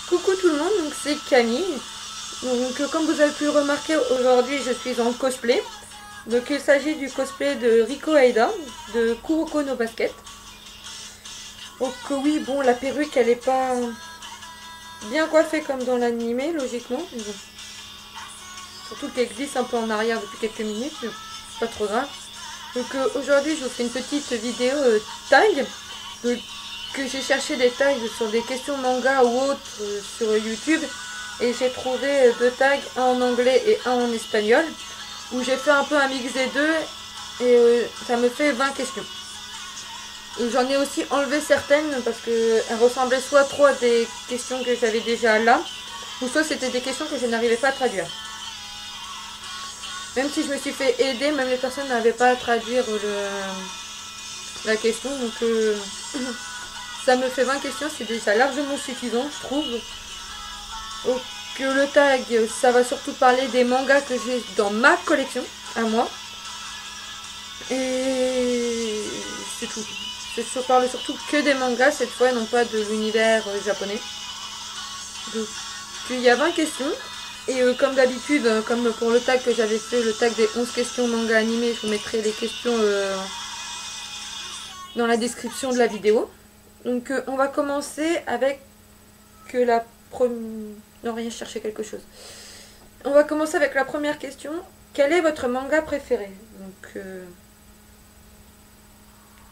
Coucou tout le monde, donc c'est Camille. Donc comme vous avez pu le remarquer, aujourd'hui je suis en cosplay. Donc il s'agit du cosplay de Riko Aida de Kuroko no Basket. Donc oui, bon, la perruque elle est pas bien coiffée comme dans l'animé logiquement. Mais bon. Surtout qu'elle glisse un peu en arrière depuis quelques minutes, mais c'est pas trop grave. Donc aujourd'hui je vous fais une petite vidéo tag. Donc, que j'ai cherché des tags sur des questions manga ou autres sur YouTube. Et j'ai trouvé deux tags, un en anglais et un en espagnol, où j'ai fait un peu un mix des deux et ça me fait 20 questions. J'en ai aussi enlevé certaines parce qu'elles ressemblaient soit trop à des questions que j'avais déjà là, ou soit c'était des questions que je n'arrivais pas à traduire. Même si je me suis fait aider, même les personnes n'avaient pas à traduire la question, donc ça me fait 20 questions, c'est déjà largement suffisant, je trouve. Donc le tag, ça va surtout parler des mangas que j'ai dans ma collection, à moi. Et c'est tout. Je parle surtout que des mangas cette fois, non pas de l'univers japonais. Donc il y a 20 questions. Et comme d'habitude, comme pour le tag que j'avais fait, le tag des 11 questions manga animés, je vous mettrai les questions dans la description de la vidéo. Donc on va commencer avec la première... Non, rien, je cherchais quelque chose. On va commencer avec la première question. Quel est votre manga préféré? Donc,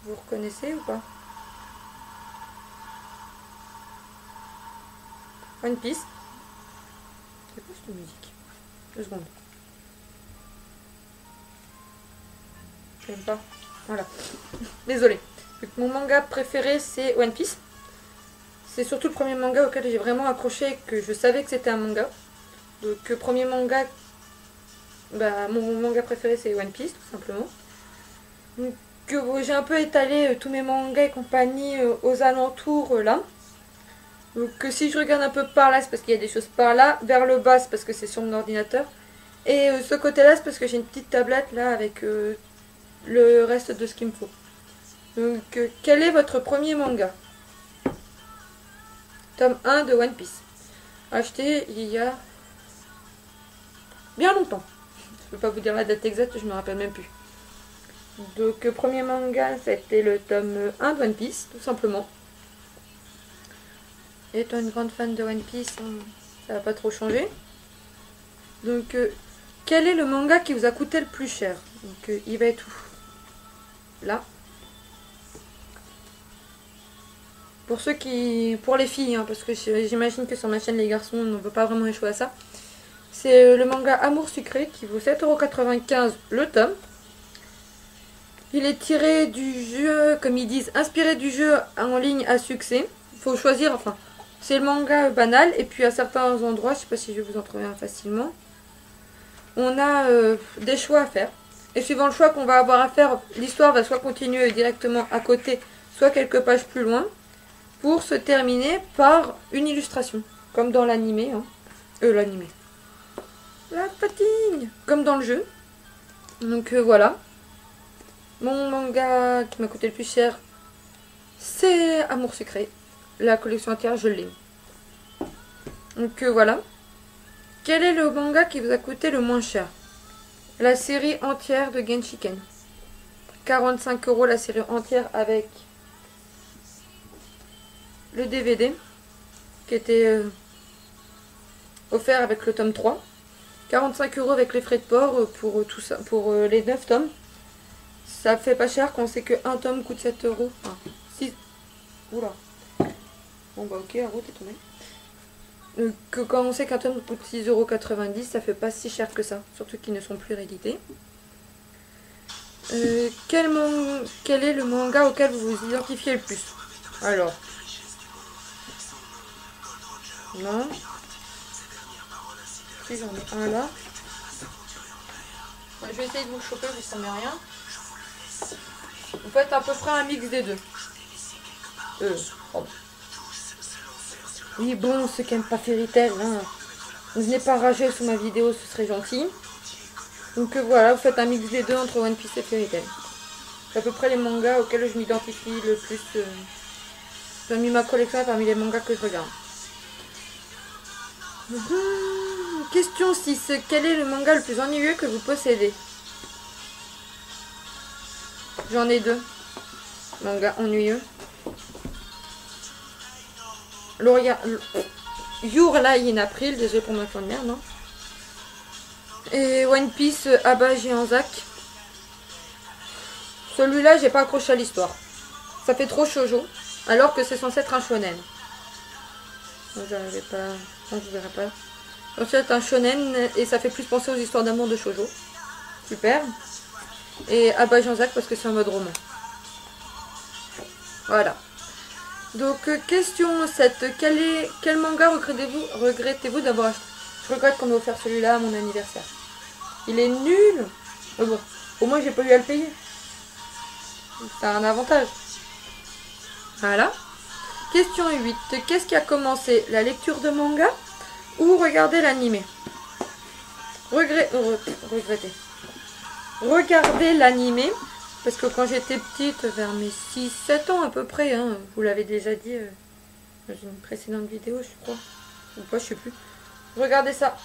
vous reconnaissez ou pas? One Piece. C'est quoi cette musique? 2 secondes. J'aime pas. Voilà. Désolée. Mon manga préféré, c'est One Piece. C'est surtout le premier manga auquel j'ai vraiment accroché, que je savais que c'était un manga. Donc, premier manga, bah, mon manga préféré, c'est One Piece, tout simplement. Donc, j'ai un peu étalé tous mes mangas et compagnie aux alentours là. Donc si je regarde un peu par là, c'est parce qu'il y a des choses par là. Vers le bas, c'est parce que c'est sur mon ordinateur. Et ce côté-là, c'est parce que j'ai une petite tablette là avec le reste de ce qu'il me faut. Donc quel est votre premier manga? Tome 1 de One Piece. Acheté il y a bien longtemps. Je peux pas vous dire la date exacte, je me rappelle même plus. Donc premier manga, c'était le tome 1 de One Piece, tout simplement. Étant une grande fan de One Piece, ça va pas trop changer. Donc quel est le manga qui vous a coûté le plus cher? Donc il va être où? Là. Pour les filles, hein, parce que j'imagine que sur ma chaîne les garçons on ne veut pas vraiment échouer à ça. C'est le manga Amour sucré qui vaut 7,95 € le tome. Il est tiré du jeu, comme ils disent, inspiré du jeu en ligne à succès. Il faut choisir, enfin, c'est le manga banal. Et puis à certains endroits, je ne sais pas si je vais vous en trouver un facilement, on a des choix à faire. Et suivant le choix qu'on va avoir à faire, l'histoire va soit continuer directement à côté, soit quelques pages plus loin, pour se terminer par une illustration, comme dans l'animé. Hein. L'animé. La patine, comme dans le jeu. Donc voilà. Mon manga qui m'a coûté le plus cher, c'est Amour sucré. La collection entière, je l'ai. Donc voilà. Quel est le manga qui vous a coûté le moins cher? La série entière de Genshiken. 45 € la série entière avec le DVD qui était offert avec le tome 3. 45 € avec les frais de port pour tout ça, pour les 9 tomes. Ça fait pas cher quand on sait qu'un tome coûte 7 €. Enfin, 6. Oula. Bon bah ok, la route est tombée. Que quand on sait qu'un tome coûte 6,90 €, ça fait pas si cher que ça. Surtout qu'ils ne sont plus réédités. Quel est le manga auquel vous vous identifiez le plus? Alors. Non. Si j'en ai un là. Je vais essayer de vous le choper, vous ne rien. Vous faites à peu près un mix des deux. Oh. Oui, bon, ceux qui n'aiment pas Fairy Tail, hein, vous venez pas rager sous ma vidéo, ce serait gentil. Donc voilà, vous faites un mix des deux entre One Piece et Fairy Tail. C'est à peu près les mangas auxquels je m'identifie le plus. J'ai mis ma collection parmi les mangas que je regarde. Question 6. Quel est le manga le plus ennuyeux que vous possédez? J'en ai 2. Manga ennuyeux. Your Lie in April, désolé pour ma fin de merde, non. Et One Piece Abaji Anzak. Celui-là, j'ai pas accroché à l'histoire. Ça fait trop shoujo, alors que c'est censé être un shonen. Donc j'arrivais pas. Non, je verrai pas. C'est un shonen et ça fait plus penser aux histoires d'amour de shoujo. Super. Et Abaji Anzak parce que c'est en mode roman. Voilà. Donc question 7. Quel manga regrettez-vous d'avoir acheté? Je regrette qu'on m'ait offert celui-là à mon anniversaire. Il est nul. Mais bon, au moins j'ai pas eu à le payer. C'est un avantage. Voilà. Question 8. Qu'est-ce qui a commencé? La lecture de manga ou regarder l'animé? Regretter. Regarder l'animé. Parce que quand j'étais petite, vers mes 6-7 ans à peu près, hein, vous l'avez déjà dit dans une précédente vidéo, je crois. Ou pas, je sais plus. Regardez ça.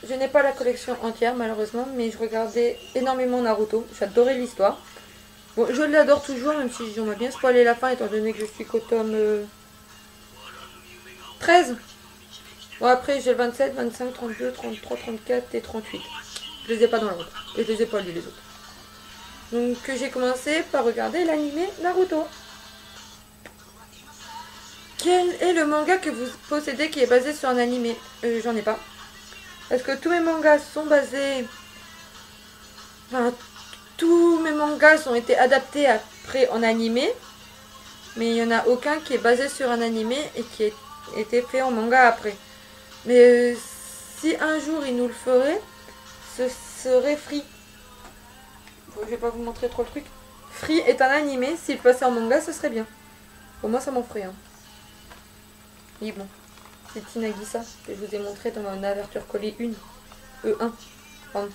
Je n'ai pas la collection entière malheureusement, mais je regardais énormément Naruto. J'adorais l'histoire. Bon, je l'adore toujours, même si j'aimerais bien spoiler la fin, étant donné que je suis qu'au tome 13. Bon, après j'ai le 27, 25, 32, 33, 34 et 38. Je les ai pas dans l'ordre. Et je les ai pas lus les autres. Donc j'ai commencé par regarder l'animé Naruto. Quel est le manga que vous possédez qui est basé sur un animé? J'en ai pas. Parce que tous mes mangas sont basés... Enfin, tous mes mangas ont été adaptés après en animé. Mais il n'y en a aucun qui est basé sur un animé et qui a été fait en manga après. Mais si un jour ils nous le feraient, ce serait Free. Je vais pas vous montrer trop le truc. Free est un animé, s'il passait en manga, ce serait bien. Pour moi, ça m'en ferait. Hein. Et bon, c'est Tinagisa que je vous ai montré dans mon averture collée 1. E1. Pardon.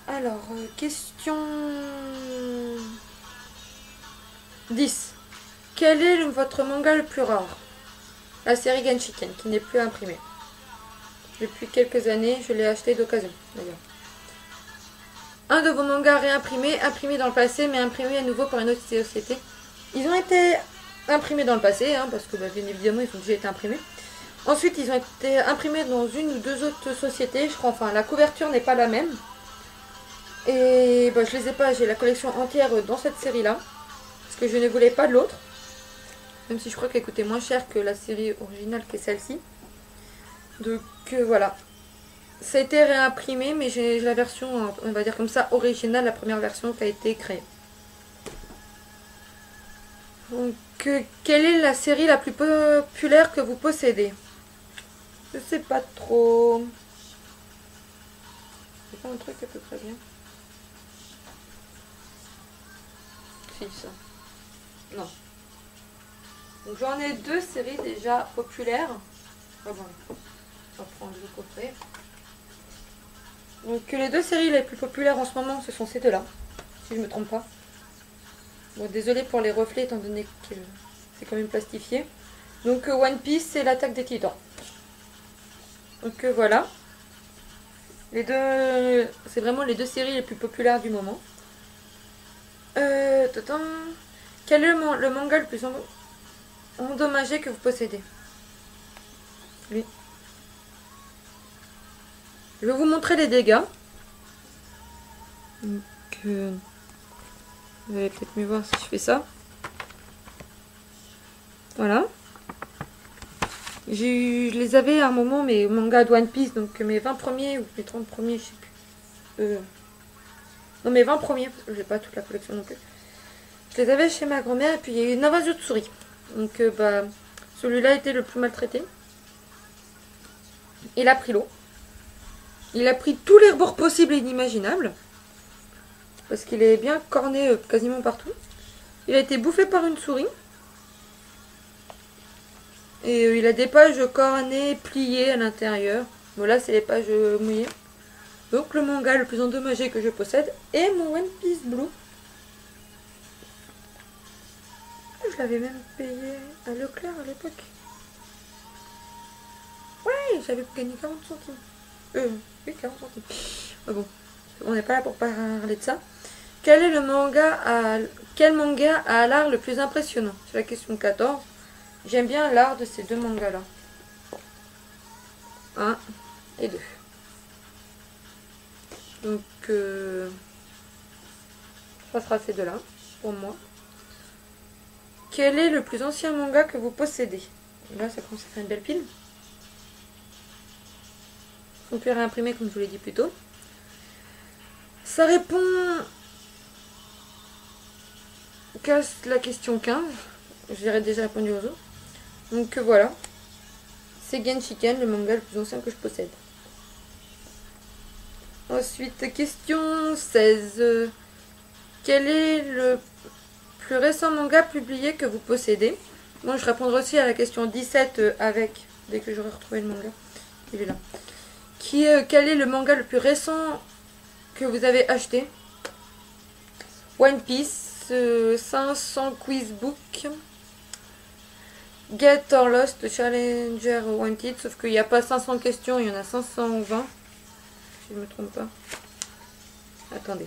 Alors, question 10. Quel est votre manga le plus rare? La série Genshiken, qui n'est plus imprimée. Depuis quelques années, je l'ai acheté d'occasion, d'ailleurs. Un de vos mangas réimprimés, imprimé dans le passé, mais imprimé à nouveau par une autre société. Ils ont été imprimés dans le passé, hein, parce que bah, bien évidemment, ils ont déjà été imprimés. Ensuite, ils ont été imprimés dans une ou deux autres sociétés, je crois. Enfin, la couverture n'est pas la même. Et bah, je les ai pas, j'ai la collection entière dans cette série-là. Parce que je ne voulais pas de l'autre. Même si je crois qu'elle coûtait moins cher que la série originale qui est celle-ci. Donc voilà. Ça a été réimprimé, mais j'ai la version, on va dire comme ça, originale, la première version qui a été créée. Donc, quelle est la série la plus populaire que vous possédez? Je sais pas trop. C'est pas un truc à peu près bien. Si, ça. Non. Donc j'en ai deux séries déjà populaires. Ah bon, on va prendre le coffret. Donc les deux séries les plus populaires en ce moment, ce sont ces deux-là, si je ne me trompe pas. Bon, désolé pour les reflets, étant donné que c'est quand même plastifié. Donc One Piece et l'Attaque des Titans. Donc voilà. Les deux, c'est vraiment les deux séries les plus populaires du moment. Quel est le manga le plus endommagé que vous possédez? Lui. Je vais vous montrer les dégâts. Donc, vous allez peut-être mieux voir si je fais ça. Voilà. Je les avais à un moment, mes mangas de One Piece, donc mes 20 premiers ou mes 30 premiers, je sais plus. Non, mes 20 premiers, parce que j'ai pas toute la collection non plus. Je les avais chez ma grand-mère et puis il y a eu une invasion de souris. Donc, bah, celui-là était le plus maltraité. Il a pris l'eau. Il a pris tous les rebords possibles et inimaginables. Parce qu'il est bien corné quasiment partout. Il a été bouffé par une souris. Et il a des pages cornées, pliées à l'intérieur. Bon là c'est les pages mouillées. Donc le manga le plus endommagé que je possède est mon One Piece Blue. Je je l'avais même payé à Leclerc à l'époque. Ouais, j'avais gagné 40 centimes. Oui, 40 centimes. Ah bon, on n'est pas là pour parler de ça. Quel est le quel manga a l'art le plus impressionnant? C'est la question 14. J'aime bien l'art de ces deux mangas-là. 1 et 2. Donc, ça sera ces deux-là, pour moi. Quel est le plus ancien manga que vous possédez? Là, ça commence à faire une belle pile. On peut réimprimer comme je vous l'ai dit plus tôt. Ça répond qu'à la question 15. J'aurais déjà répondu aux autres. Donc voilà. C'est Genshiken, le manga le plus ancien que je possède. Ensuite, question 16. Quel est le plus récent manga publié que vous possédez? Moi, je répondrai aussi à la question 17 dès que j'aurai retrouvé le manga. Il est là. Quel est le manga le plus récent que vous avez acheté? One Piece, 500 Quiz Book, Get or Lost, Challenger Wanted, sauf qu'il n'y a pas 500 questions, il y en a 520. Si je ne me trompe pas. Attendez.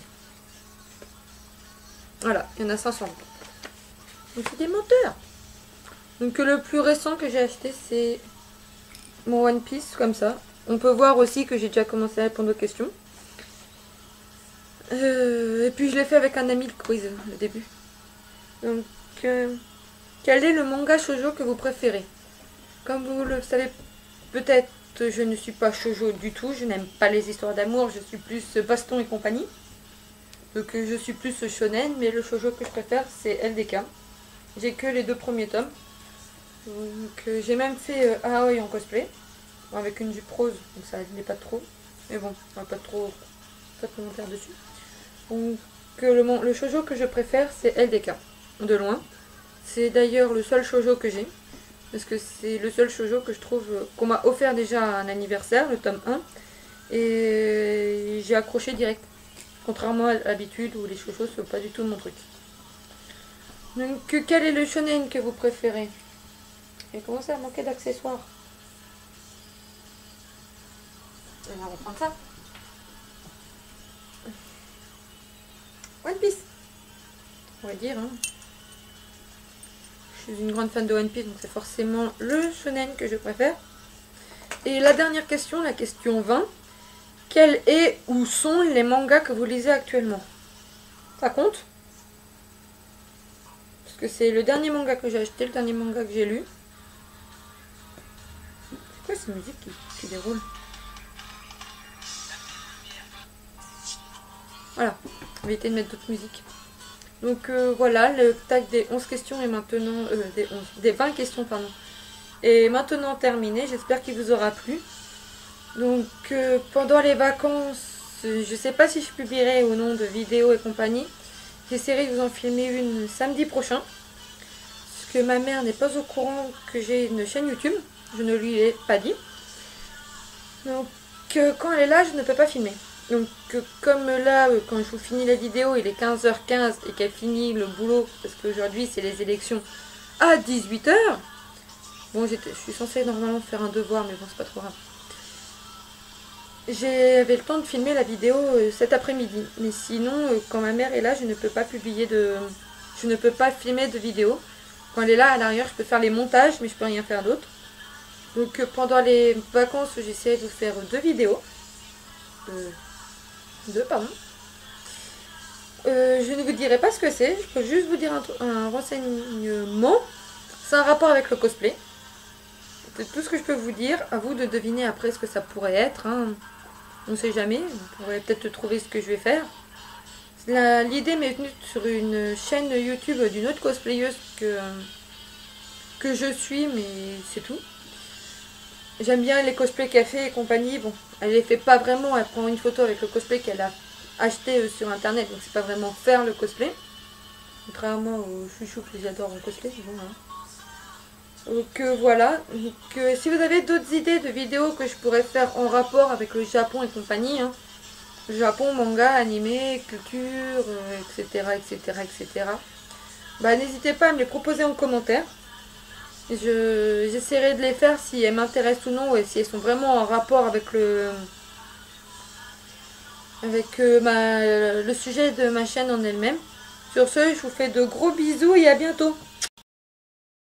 Voilà, il y en a 500. Donc c'est des menteurs. Donc le plus récent que j'ai acheté, c'est mon One Piece, comme ça. On peut voir aussi que j'ai déjà commencé à répondre aux questions. Et puis je l'ai fait avec un ami le quiz, le début. Donc, quel est le manga shoujo que vous préférez? Comme vous le savez peut-être, je ne suis pas shoujo du tout. Je n'aime pas les histoires d'amour. Je suis plus baston et compagnie. Donc je suis plus shonen, mais le shoujo que je préfère, c'est LDK. J'ai que les 2 premiers tomes. Donc j'ai même fait Aoi en cosplay. Avec une jupe rose, donc ça n'est pas trop. Mais bon, on va pas trop commentaire dessus. Donc le shoujo que je préfère, c'est LDK, de loin. C'est d'ailleurs le seul shoujo que j'ai. Parce que c'est le seul shoujo que je trouve qu'on m'a offert déjà à un anniversaire, le tome 1. Et j'ai accroché direct. Contrairement à l'habitude où les shoujos sont pas du tout mon truc. Donc quel est le shonen que vous préférez? J'ai commencé à manquer d'accessoires. On va reprendre ça. One Piece. On va dire. Hein. Je suis une grande fan de One Piece, donc c'est forcément le shonen que je préfère. Et la dernière question, la question 20. Quel est ou sont les mangas que vous lisez actuellement? Ça compte? Parce que c'est le dernier manga que j'ai acheté, le dernier manga que j'ai lu. C'est quoi cette musique qui déroule? Voilà, on va éviter de mettre d'autres musiques. Donc voilà, le tag des 11 questions est maintenant... des 20 questions, pardon. Est maintenant terminé, j'espère qu'il vous aura plu. Donc pendant les vacances, je sais pas si je publierai ou non de vidéos et compagnie. J'essaierai de vous en filmer une samedi prochain. Parce que ma mère n'est pas au courant que j'ai une chaîne YouTube. Je ne lui ai pas dit. Donc quand elle est là, je ne peux pas filmer. Donc comme là, quand je vous finis la vidéo, il est 15h15 et qu'elle finit le boulot, parce qu'aujourd'hui c'est les élections à 18h. Bon, je suis censée normalement faire un devoir, mais bon, c'est pas trop grave. J'avais le temps de filmer la vidéo cet après-midi. Mais sinon, quand ma mère est là, je ne peux pas je ne peux pas filmer de vidéo. Quand elle est là, à l'arrière, je peux faire les montages, mais je peux rien faire d'autre. Donc pendant les vacances, j'essaie de faire 2 vidéos. 2, pardon. Je ne vous dirai pas ce que c'est. Je peux juste vous dire un renseignement. C'est un rapport avec le cosplay. C'est tout ce que je peux vous dire. À vous de deviner après ce que ça pourrait être. Hein. On ne sait jamais. Vous pourrez peut-être trouver ce que je vais faire. L'idée m'est venue sur une chaîne YouTube d'une autre cosplayeuse que je suis, mais c'est tout. J'aime bien les cosplays qu'elle fait et compagnie. Bon, elle les fait pas vraiment. Elle prend une photo avec le cosplay qu'elle a acheté sur internet. Donc c'est pas vraiment faire le cosplay. Contrairement aux chouchous que j'adore en cosplay. Bon, hein. Donc voilà, donc, si vous avez d'autres idées de vidéos que je pourrais faire en rapport avec le Japon et compagnie, hein, Japon, manga, animé, culture, etc., etc., etc. bah, n'hésitez pas à me les proposer en commentaire. J'essaierai de les faire si elles m'intéressent ou non et si elles sont vraiment en rapport avec le sujet de ma chaîne en elle-même. Sur ce, je vous fais de gros bisous et à bientôt.